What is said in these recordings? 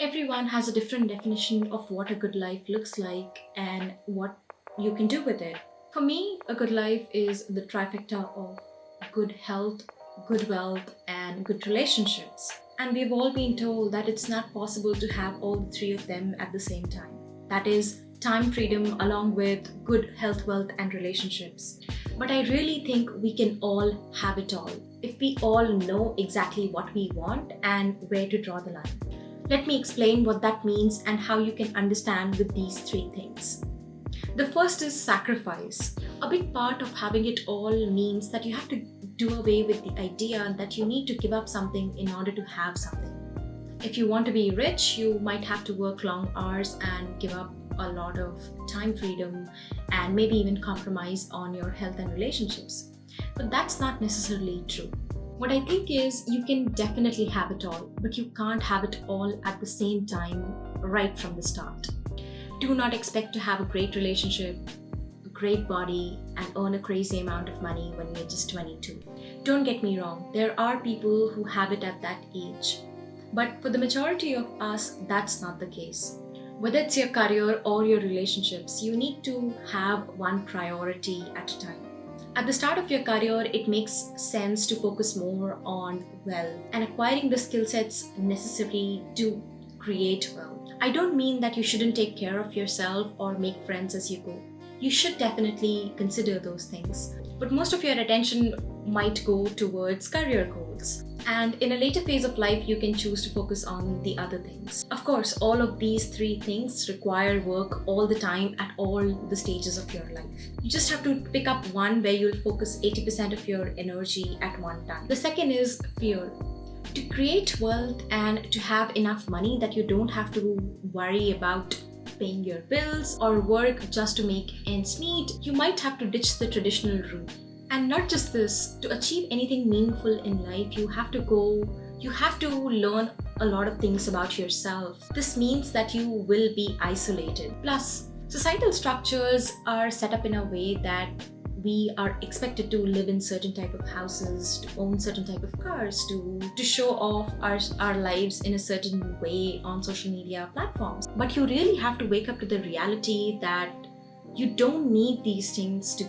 Everyone has a different definition of what a good life looks like and what you can do with it. For me, a good life is the trifecta of good health, good wealth, and good relationships. And we've all been told that it's not possible to have all three of them at the same time. That is, time freedom along with good health, wealth, and relationships. But I really think we can all have it all if we all know exactly what we want and where to draw the line. Let me explain what that means and how you can understand with these three things. The first is sacrifice. A big part of having it all means that you have to do away with the idea that you need to give up something in order to have something. If you want to be rich, you might have to work long hours and give up a lot of time freedom and maybe even compromise on your health and relationships. But that's not necessarily true. What I think is you can definitely have it all, but you can't have it all at the same time right from the start. Do not expect to have a great relationship, a great body, and earn a crazy amount of money when you're just 22. Don't get me wrong, there are people who have it at that age. But for the majority of us, that's not the case. Whether it's your career or your relationships, you need to have one priority at a time. At the start of your career, it makes sense to focus more on wealth and acquiring the skill sets necessary to create wealth. I don't mean that you shouldn't take care of yourself or make friends as you go. You should definitely consider those things. But most of your attention might go towards career goals. And in a later phase of life, you can choose to focus on the other things. Of course, all of these three things require work all the time at all the stages of your life. You just have to pick up one where you'll focus 80% of your energy at one time. The second is fear. To create wealth and to have enough money that you don't have to worry about paying your bills or work just to make ends meet, you might have to ditch the traditional route. And not just this, to achieve anything meaningful in life, you have to learn a lot of things about yourself. This means that you will be isolated. Plus, societal structures are set up in a way that we are expected to live in certain type of houses, to own certain type of cars, to show off our lives in a certain way on social media platforms. But you really have to wake up to the reality that you don't need these things to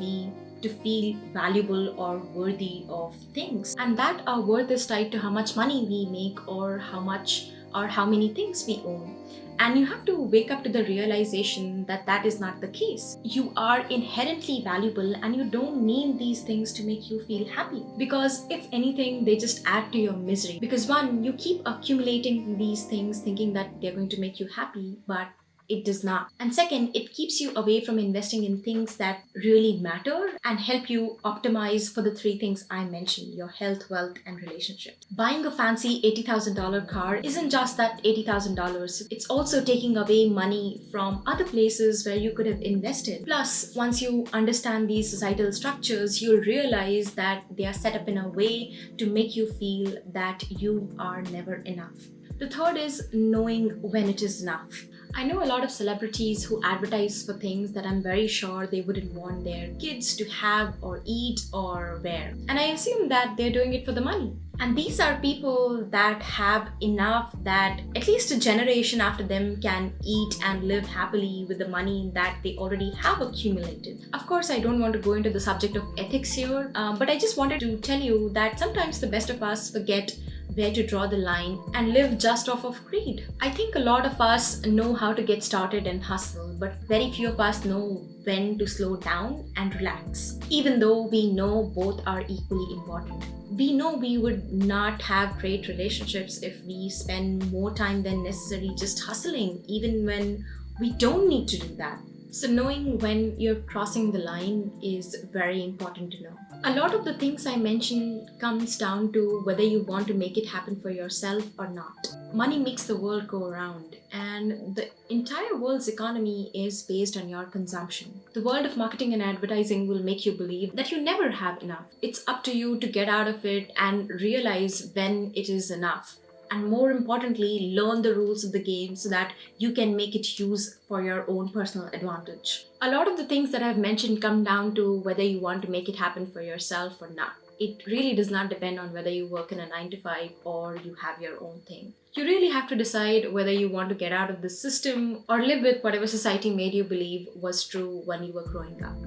feel valuable or worthy of things, and that our worth is tied to how much money we make or how many things we own. And you have to wake up to the realization that that is not the case. You are inherently valuable and you don't need these things to make you feel happy, because if anything, they just add to your misery. Because one, you keep accumulating these things thinking that they're going to make you happy, but it does not. And second, it keeps you away from investing in things that really matter and help you optimize for the three things I mentioned: your health, wealth, and relationships. Buying a fancy $80,000 car isn't just that $80,000, it's also taking away money from other places where you could have invested. Plus, once you understand these societal structures, you'll realize that they are set up in a way to make you feel that you are never enough. The third is knowing when it is enough. I know a lot of celebrities who advertise for things that I'm very sure they wouldn't want their kids to have or eat or wear. And I assume that they're doing it for the money. And these are people that have enough that at least a generation after them can eat and live happily with the money that they already have accumulated. Of course, I don't want to go into the subject of ethics here, but I just wanted to tell you that sometimes the best of us forget where to draw the line and live just off of greed. I think a lot of us know how to get started and hustle, but very few of us know when to slow down and relax, even though we know both are equally important. We know we would not have great relationships if we spend more time than necessary just hustling, even when we don't need to do that. So knowing when you're crossing the line is very important to know. A lot of the things I mentioned comes down to whether you want to make it happen for yourself or not. Money makes the world go around, and the entire world's economy is based on your consumption. The world of marketing and advertising will make you believe that you never have enough. It's up to you to get out of it and realize when it is enough. And more importantly, learn the rules of the game so that you can make it use for your own personal advantage. A lot of the things that I've mentioned come down to whether you want to make it happen for yourself or not. It really does not depend on whether you work in a 9 to 5 or you have your own thing. You really have to decide whether you want to get out of the system or live with whatever society made you believe was true when you were growing up.